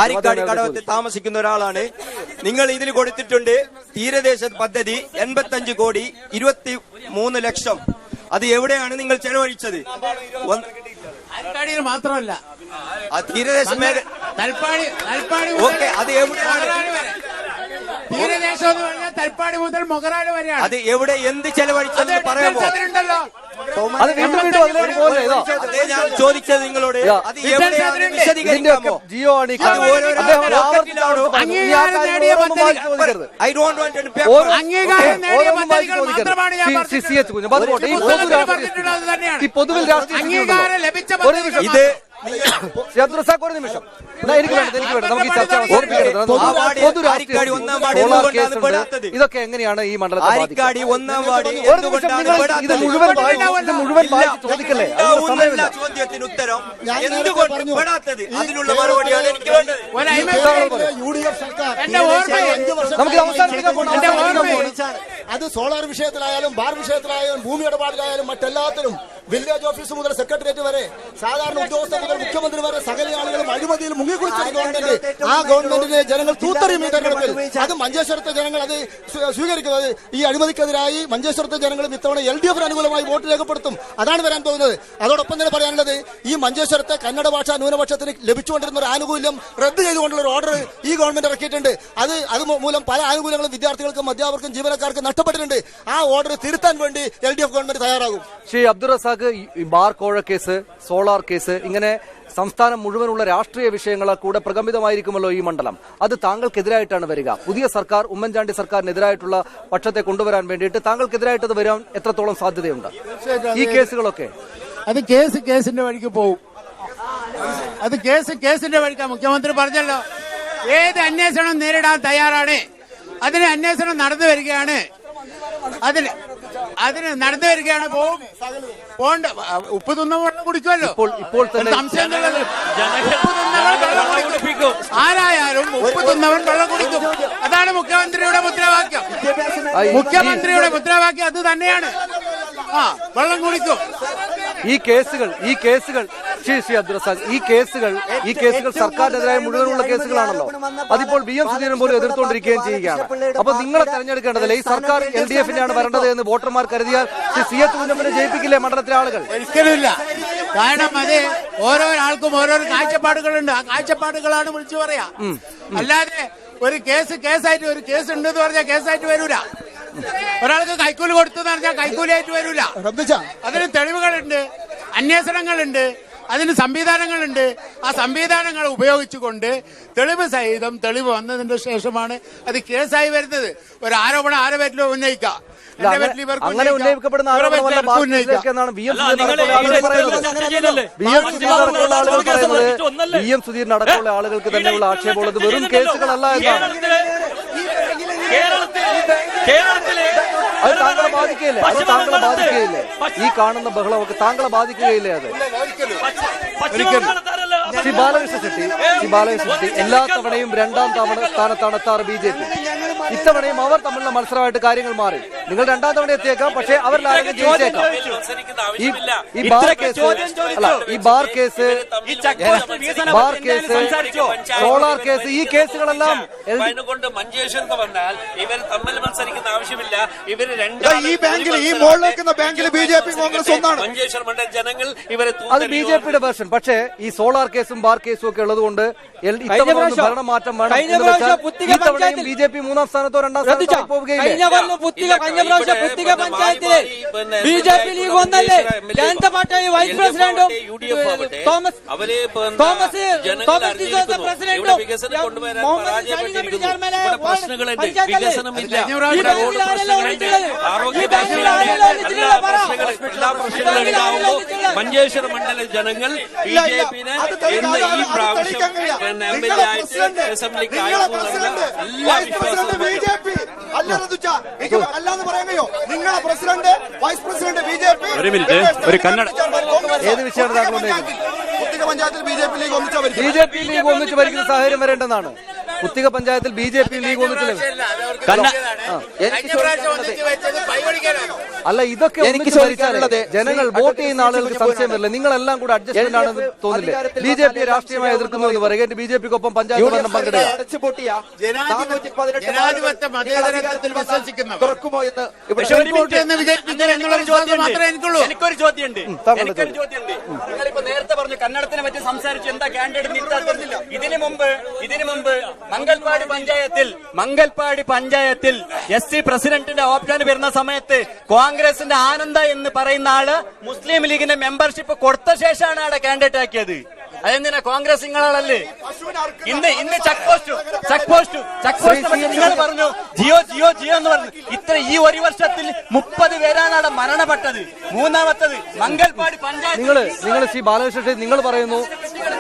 ആരിക്കാട് കടവത്ത് താമസിക്കുന്ന ഒരാളാണ്. നിങ്ങൾ ഇതിൽ കൊടുത്തിട്ടുണ്ട് തീരദേശ പദ്ധതി 85 കോടി 23 ലക്ഷം. അത് എവിടെയാണ് നിങ്ങൾ ചെലവഴിച്ചത്? മാത്രമല്ല തീരദേശ മേഖല ഓക്കെ, അത് എവിടെയാണ്? തീരദേശം എന്ന് പറഞ്ഞാൽ തൽപ്പാടി മുതൽ മൊഗറാട് വരെയാണ്. അത് എവിടെ എന്ത് ചെലവഴിച്ചതെന്ന് പറയാമോ? അതേ ഞാൻ ചോദിച്ചത് നിങ്ങളോട്. അത് എവിടെയാണ് വിശദീകരിക്കാമോ? ജിയോ ആണ് ഈ പൊതുവിൽ അംഗീകാരം ലഭിച്ച ഇത് ഒരു നിമിഷം എനിക്ക് വേണ്ടത് നമുക്ക് ഈ ചർച്ച ഇതൊക്കെ എങ്ങനെയാണ് ഈ മണ്ഡലത്തെ ഇത് മുഴുവൻ ചോദിക്കല്ലേ? ചോദ്യത്തിന് ഉത്തരം എന്തുകൊണ്ട് അതിനുള്ള മറുപടിയാണ് എനിക്ക് വേണ്ടത്. നമുക്ക് അവസാനിപ്പിക്കാൻ അത് സോളാർ വിഷയത്തിലായാലും ബാർ വിഷയത്തിലായാലും ഭൂമി ഇടപാടിലായാലും മറ്റെല്ലാത്തിലും വില്ലേജ് ഓഫീസ് മുതൽ സെക്രട്ടേറിയറ്റ് വരെ സാധാരണ ഉദ്യോഗസ്ഥർ മുതൽ മുഖ്യമന്ത്രി വരെ സകല ആളുകളും അഴിമതിയിൽ മുങ്ങിക്കുളിച്ച ഗവൺമെന്റ്. ആ ഗവൺമെന്റിനെ ജനങ്ങൾ തൂത്തെറിയും. തെരഞ്ഞെടുപ്പിൽ അത് മഞ്ചേശ്വരത്തെ ജനങ്ങൾ അത് സ്വീകരിക്കുന്നത്. ഈ അഴിമതിക്കെതിരായി മഞ്ചേശ്വരത്തെ ജനങ്ങളും ഇത്തവണ LDF അനുകൂലമായി വോട്ട് രേഖപ്പെടുത്തും. അതാണ് വരാൻ പോകുന്നത്. അതോടൊപ്പം തന്നെ പറയാനുള്ളത്, ഈ മഞ്ചേശ്വരത്തെ കന്നഡ ഭാഷ ന്യൂനപക്ഷത്തിന് ലഭിച്ചുകൊണ്ടിരുന്ന ഒരു ആനുകൂല്യം റദ്ദ് ചെയ്തുകൊണ്ടുള്ള ഒരു ഓർഡർ ഈ ഗവൺമെന്റ് ഇറക്കിയിട്ടുണ്ട്. അത് മൂലം പല ആനുകൂല്യങ്ങളും വിദ്യാർത്ഥികൾക്കും അധ്യാപകർക്കും ജീവനക്കാർക്കും നഷ്ടപ്പെട്ടിട്ടുണ്ട്. ആ ഓർഡർ തിരുത്താൻ വേണ്ടി LDF ഗവൺമെന്റ് തയ്യാറാകും. ശ്രീ അബ്ദുൾ റസാഖ്, ബാർ കോഴ കേസ്, സോളാർ കേസ്, ഇങ്ങനെ സംസ്ഥാനം മുഴുവനുള്ള രാഷ്ട്രീയ വിഷയങ്ങൾ കൂടെ പ്രകമ്പിതമായിരിക്കുമല്ലോ ഈ മണ്ഡലം. അത് താങ്കൾക്കെതിരായിട്ടാണ് വരിക. പുതിയ സർക്കാർ, ഉമ്മൻചാണ്ടി സർക്കാരിനെതിരായിട്ടുള്ള പക്ഷത്തെ കൊണ്ടുവരാൻ വേണ്ടിയിട്ട് താങ്കൾക്കെതിരായിട്ട് അത് വരാൻ എത്രത്തോളം സാധ്യതയുണ്ട്? ഈ കേസുകളൊക്കെ അത് കേസിന്റെ വഴിക്ക് പോകും. അത് കേസിന്റെ വഴിക്കാ. മുഖ്യമന്ത്രി പറഞ്ഞല്ലോ, ഏത് അന്വേഷണം നേരിടാൻ തയ്യാറാണ്. അതിന് അന്വേഷണം നടന്നു വരികയാണ്. അതിന് നടന്നു വരികയാണ്. പോണ്ട ഉപ്പ് തിന്ന വെള്ളം കുടിക്കുമല്ലോ. ഇപ്പോൾ തന്നെ ആരായാലും ഉപ്പ് തിന്നവൻ വെള്ളം കുടിക്കും. അതാണ് മുഖ്യമന്ത്രിയുടെ മുദ്രാവാക്യം. അത് തന്നെയാണ്. വെള്ളം കുടിക്കും. ഈ കേസുകൾ ശ്രീ അബ്ദുൾ റസാഖ്, ഈ കേസുകൾ സർക്കാരിനെതിരായ മുഴുവനുള്ള കേസുകളാണല്ലോ. അതിപ്പോൾ VM സുധീരൻ പോലും എതിർത്തുകൊണ്ടിരിക്കുകയും ചെയ്യുകയാണ്. അപ്പൊ നിങ്ങളെ തെരഞ്ഞെടുക്കേണ്ടതല്ലേ? ഈ സർക്കാർ LDF-നെയാണ് വരേണ്ടത് എന്ന് വോട്ടർമാർ കരുതിയാൽ CA കുഞ്ഞമ്മനെ ജയിപ്പിക്കില്ലേ മണ്ഡലത്തിലെ ആളുകൾ? ഒരിക്കലുമില്ല. കാരണം അത് ഓരോരാൾക്കും ഓരോരോ കാഴ്ചപ്പാടുകളുണ്ട്. ആ കാഴ്ചപ്പാടുകളാണ് വിളിച്ചു പറയാ. അല്ലാതെ ഒരു കേസായിട്ട് ഒരു കേസ് ഉണ്ടെന്ന് പറഞ്ഞാൽ കേസായിട്ട് വരൂല. ഒരാൾക്ക് കൈക്കൂലി കൊടുത്തു എന്ന് പറഞ്ഞാൽ കൈക്കൂലിയായിട്ട് വരൂല. അതിന് തെളിവുകളുണ്ട്, അന്വേഷണങ്ങളുണ്ട്, അതിന് സംവിധാനങ്ങളുണ്ട്. ആ സംവിധാനങ്ങൾ ഉപയോഗിച്ചുകൊണ്ട് തെളിവ് സഹിതം തെളിവ് വന്നതിന്റെ ശേഷമാണ് അത് കേസായി വരുന്നത്. ഒരു ആരോപണം ആരെ പറ്റിലോ ഉന്നയിക്കാം. അങ്ങനെ ഉന്നയിക്കപ്പെടുന്ന ആരോപണമല്ല VM സുധീരൻ അടക്കമുള്ള ആളുകൾക്ക് തന്നെയുള്ള ആക്ഷേപമുള്ളത് വെറും കേസുകളല്ല എന്നാണ്. അത് താങ്കളെ ബാധിക്കുകയില്ലേ? ഈ കാണുന്ന ബഹളമൊക്കെ താങ്കളെ ബാധിക്കുകയില്ലേ? അത് ശ്രീ ബാലകൃഷ്ണ ശെട്ടി എല്ലാ തവണയും 2ാം സ്ഥാനത്താണ് എത്താറ് BJP. ഇത്തവണയും അവർ തമ്മിലുള്ള മത്സരമായിട്ട് കാര്യങ്ങൾ മാറി. നിങ്ങൾ 2ാം തവണ എത്തിയേക്കാം, പക്ഷേ അവരിലാരെങ്കിലും ജയിച്ചേക്കാം. ഈ ബാർ കേസ്, സോളാർ കേസ്, ഈ കേസുകളെല്ലാം മഞ്ചേശ്വരത്ത് വന്നാൽ ഇവർ തമ്മിൽ മത്സരിക്കുന്ന ആവശ്യമില്ല. ഇവര് ഈ ബാങ്കിൽ, ഈ മോളിൽ വെക്കുന്ന ബാങ്കിൽ BJP കോൺഗ്രസ് ഒന്നാണ്. മഞ്ചേശ്വർ മണ്ഡല ജനങ്ങൾ ഇവരെ അത് BJPയുടെ വേർഷൻ. പക്ഷേ ഈ സോളാർ കേസും ബാർ കേസും ഒക്കെ ഉള്ളതുകൊണ്ട് ഭരണമാറ്റം വേണം. BJP 3ാം സ്ഥാനത്തോ 2ാം സ്ഥാനത്തോ പോവുകയില്ല. BJP ലീഗ് ഒന്നല്ലേ? ജനതാ പാർട്ടി വൈസ് പ്രസിഡന്റും പ്രശ്നങ്ങളുണ്ട്. വികസനമില്ല, എല്ലാ പ്രശ്നങ്ങളും ഉണ്ടാവുമ്പോൾ മഞ്ചേശ്വര മണ്ഡല ജനങ്ങൾ BJP-നെ ഇന്ന് ഈ പ്രാവശ്യം MLA ആയിട്ട് അസംബ്ലിക്ക് നിങ്ങളെ പ്രസിഡന്റ് വൈസ് പ്രസിഡന്റ് BJP. ഒരു മിനിറ്റ്, ഒരു കന്നഡ ഏത് വിഷയമാണ് താങ്കളുടെ? പഞ്ചായത്തിൽ BJP ലീഗ് ഒന്നിച്ച് ഭരിക്കുന്ന സാഹചര്യം വരേണ്ടെന്നാണ്. പുത്തിക പഞ്ചായത്തിൽ BJP ലീഗ് ഒന്നിച്ചില്ല. അല്ല, ഇതൊക്കെ ഒന്നിച്ച് ഭരിച്ചാലേ ജനങ്ങൾ വോട്ട് ചെയ്യുന്ന ആളുകൾക്ക് സംശയം വരില്ല. നിങ്ങളെല്ലാം കൂടെ അഡ്ജസ്റ്റ്മെന്റ് ആണെന്ന് തോന്നില്ലേ? BJP രാഷ്ട്രീയമായി എതിർക്കുന്നു എന്ന് പറയുക, BJPക്കൊപ്പം പഞ്ചായത്ത് ഭരണം പങ്കിടുക. ജനാധിപത്യ മതേതരത്വത്തിൽ വിശ്വസിക്കുന്നവർ എനിക്കൊരു ചോദ്യമുണ്ട്. നിങ്ങളിപ്പോ നേരത്തെ പറഞ്ഞു കന്നഡത്തിനെ പറ്റി സംസാരിച്ചു, എന്താ കാൻഡിഡേറ്റ് ഇതിനു മുമ്പ് മംഗൽപാടി പഞ്ചായത്തിൽ SC പ്രസിഡന്റിന്റെ ഓപ്ഷൻ വരുന്ന സമയത്ത് കോൺഗ്രസിന്റെ ആനന്ദ എന്ന് പറയുന്ന ആള് മുസ്ലിം ലീഗിന്റെ മെമ്പർഷിപ്പ് കൊടുത്ത ശേഷമാണ് അവിടെ കാൻഡിഡേറ്റ് ആക്കിയത്. അതെന്തിനാ? കോൺഗ്രസ് നിങ്ങളാളല്ലേ? ഇന്ന് ചെക്ക് പോസ്റ്റ് നിങ്ങൾ പറഞ്ഞു ജിയോ എന്ന് പറഞ്ഞു. ഈ ഒരു വർഷത്തിൽ 30 പേരാണ് അവിടെ മരണപ്പെട്ടത്. മൂന്നാമത്തത് മംഗൽപാടി പഞ്ചായത്ത്. നിങ്ങൾ ശ്രീ ബാലകൃഷ്ണൻ, നിങ്ങൾ പറയുന്നു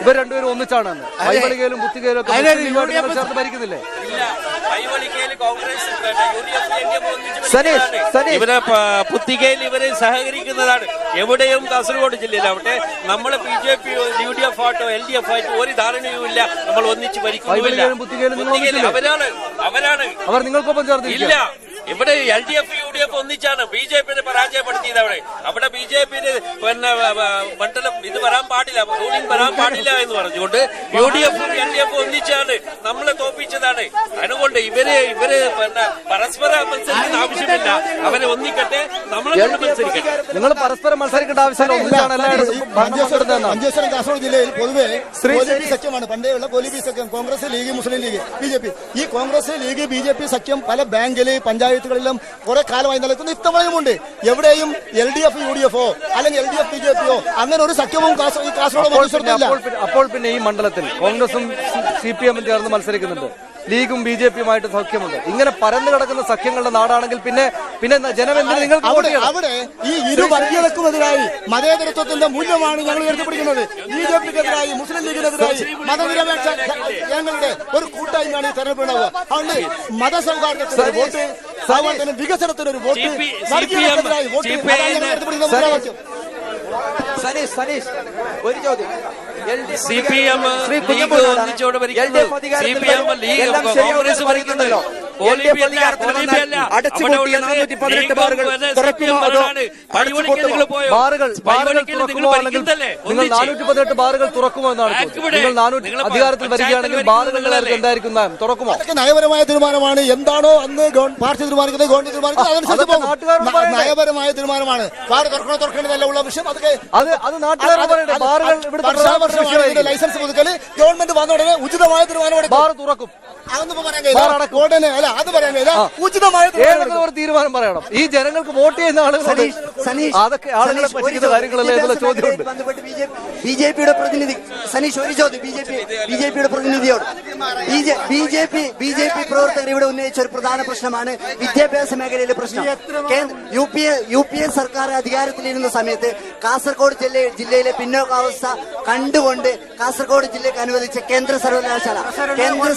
ഇവർ രണ്ടുപേരും ഒന്നിച്ചാണെന്ന്. വൈവളികയിലും പുത്തികയിലും ഒക്കെ ചേർത്ത് ഭരിക്കുന്നില്ലേ? ഇവരെ പുത്തികയിൽ ഇവര് സഹകരിക്കുന്നതാണ്. എവിടെയും കാസർഗോഡ് ജില്ലയിലാവട്ടെ നമ്മൾ BJP UDF ആയിട്ടോ LDF ആയിട്ടോ ഒരു ധാരണയുമില്ല. നമ്മൾ ഒന്നിച്ച് ഭരിക്കുന്നില്ല. അവരാണ് അവർ നിങ്ങൾക്കൊപ്പം ചേർന്നില്ല. ഇവിടെ LDF UDF ഒന്നിച്ചാണ് BJP പരാജയപ്പെടുത്തിയത്. അവിടെ BJP മണ്ഡലം ഇത് വരാൻ പാടില്ല, റൂളിംഗ് വരാൻ പാടില്ല എന്ന് പറഞ്ഞുകൊണ്ട് UDF LDF ഒന്നിച്ചാണ് നമ്മളെ തോപ്പിച്ചതാണ്. അതുകൊണ്ട് ഇവര് പരസ്പരം മത്സരിക്കുന്ന ആവശ്യമില്ല. അവരെ ഒന്നിക്കട്ടെ, നമ്മളെ മത്സരിക്കട്ടെ. നിങ്ങൾ പരസ്പരം മത്സരിക്കേണ്ട ആവശ്യമില്ല. മഞ്ചേശ്വരം കാസർഗോഡ് ജില്ലയിൽ പൊതുവെ കോലീബി സഖ്യമാണ്. പണ്ടേയുള്ള കോലീബി സഖ്യം, കോൺഗ്രസ് ലീഗ്, മുസ്ലിം ലീഗ്, BJP. ഈ കോൺഗ്രസ് ലീഗ് BJP സഖ്യം പല ബാങ്കില് പഞ്ചായത്തുകളിലും കുറെ കാലമായി നിലനിൽക്കുന്ന ഇത്തവണയുമുണ്ട്. എവിടെയും LDF UDF അല്ലെങ്കിൽ LDF BJP അങ്ങനെ ഒരു സഖ്യവും കാസർഗോഡ് മഞ്ചേശ്വരത്തില്ല. അപ്പോൾ പിന്നെ ഈ മണ്ഡലത്തിൽ കോൺഗ്രസും CPM ചേർന്ന് മത്സരിക്കുന്നുണ്ട്, ലീഗും BJPയുമായിട്ട് സഖ്യമുണ്ട്. ഇങ്ങനെ പരന്നു കിടക്കുന്ന സഖ്യങ്ങളുടെ നാടാണെങ്കിൽ പിന്നെ ജനമെന്തിന് നിങ്ങൾക്ക് അവിടെ ഈ ഇരു വർഗീയതക്കുമെതിരായി മതേതരത്വത്തിന്റെ മൂല്യമാണ് ഞങ്ങൾ ഉയർത്തിപ്പിടിക്കുന്നത്. BJPക്കെതിരായി, മുസ്ലിം ലീഗിനെതിരായി മതനിരപേക്ഷ ജനങ്ങളുടെ ഒരു കൂട്ടായ്മയാണ് ഈ തെരഞ്ഞെടുപ്പ് ഉണ്ടാവുക. അതുകൊണ്ട് മതസൗഹാർദ്ദത്തിന് വോട്ട്, അതുപോലെ വികസനത്തിനൊരു വോട്ട്, വർഗീയതക്കെതിരായി വോട്ട്, ഉയർത്തിപ്പിടിക്കുന്ന സനീഷ് ഒരു ചോദ്യം. CPM ലീഗ് ഒന്നിച്ചോട് ഭരിക്കുന്നു. CPM ലീഗ് കോൺഗ്രസ് ഭരിക്കുന്നല്ലോ. അടച്ചുപൂട്ടിയ 418 ബാറുകൾ തുറക്കുമോ അതോ ബാറുകൾ നിങ്ങൾ 418 ബാറുകൾ തുറക്കുമോ എന്നാണ് നിങ്ങൾ അധികാരത്തിൽ വരികയാണെങ്കിൽ ബാറുകൾ എന്തായിരിക്കും തുറക്കുമോ? നയപരമായ തീരുമാനമാണ്. എന്താണോ അന്ന് പാർട്ടി തീരുമാനിക്കുന്നത്, ഗവൺമെന്റ് തീരുമാനിക്കുന്നത്, അതനുസരിച്ച് പോകും. നയപരമായ തീരുമാനമാണ്. ബാർ തുറക്കേണ്ടതല്ല ഉള്ള വിഷയം. അതൊക്കെ അത് നാട്ടുകാരുടെ ബാറുകൾ ലൈസൻസ് പുതുക്കല് ഗവൺമെന്റ് വന്ന ഉടനെ ഉചിതമായ തീരുമാനം ബാർ തുറക്കും. ഉചിതമായ ഒരു തീരുമാനം പറയണം. ഈ ജനങ്ങൾക്ക് വോട്ട് ചെയ്യുന്ന ആളുകൾ അതൊക്കെ ആളുകളെ പറ്റിക്കുന്ന കാര്യങ്ങളല്ലേ എന്നുള്ള ചോദ്യമുണ്ട്. BJPയുടെ പ്രതിനിധി സനീഷ് ഒരു ചോദ്യം BJPയുടെ പ്രതിനിധിയോട്. BJP പ്രവർത്തകർ ഇവിടെ ഉന്നയിച്ച ഒരു പ്രധാന പ്രശ്നമാണ് വിദ്യാഭ്യാസ മേഖലയിലെ പ്രശ്നം. UPA സർക്കാർ അധികാരത്തിലിരുന്ന സമയത്ത് കാസർഗോഡ് ജില്ലയിലെ പിന്നോക്കാവസ്ഥ കണ്ടുകൊണ്ട് കാസർഗോഡ് ജില്ലയ്ക്ക് അനുവദിച്ച കേന്ദ്ര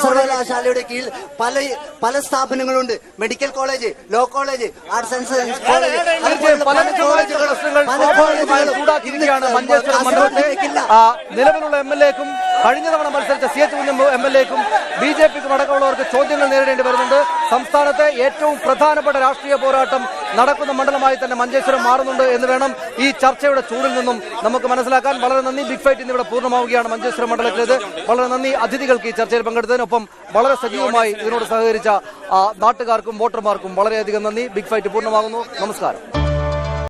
സർവകലാശാലയുടെ കീഴിൽ പല സ്ഥാപനങ്ങളുണ്ട്. Medical college, law college, arts and science college, നിലവിലുള്ള MLAക്കും കഴിഞ്ഞ തവണ മത്സരിച്ച CH MLAക്കും BJPക്കും അടക്കമുള്ളവർക്ക് ചോദ്യങ്ങൾ നേരിടേണ്ടി വരുന്നുണ്ട്. സംസ്ഥാനത്തെ ഏറ്റവും പ്രധാനപ്പെട്ട രാഷ്ട്രീയ പോരാട്ടം നടക്കുന്ന മണ്ഡലമായി തന്നെ മഞ്ചേശ്വരം മാറുന്നുണ്ട് എന്ന് വേണം ഈ ചർച്ചയുടെ ചൂടിൽ നിന്നും നമുക്ക് മനസ്സിലാക്കാൻ. വളരെ നന്ദി. ബിഗ് ഫൈറ്റ് ഇന്നിവിടെ പൂർണ്ണമാവുകയാണ് മഞ്ചേശ്വരം മണ്ഡലത്തിലേത്. വളരെ നന്ദി അതിഥികൾക്ക് ഈ ചർച്ചയിൽ പങ്കെടുത്തതിനൊപ്പം വളരെ സജീവമായി ഇതിനോട് സഹകരിച്ച നാട്ടുകാർക്കും വോട്ടർമാർക്കും വളരെയധികം നന്ദി. ബിഗ് ഫൈറ്റ് പൂർണ്ണമാകുന്നു. നമസ്കാരം.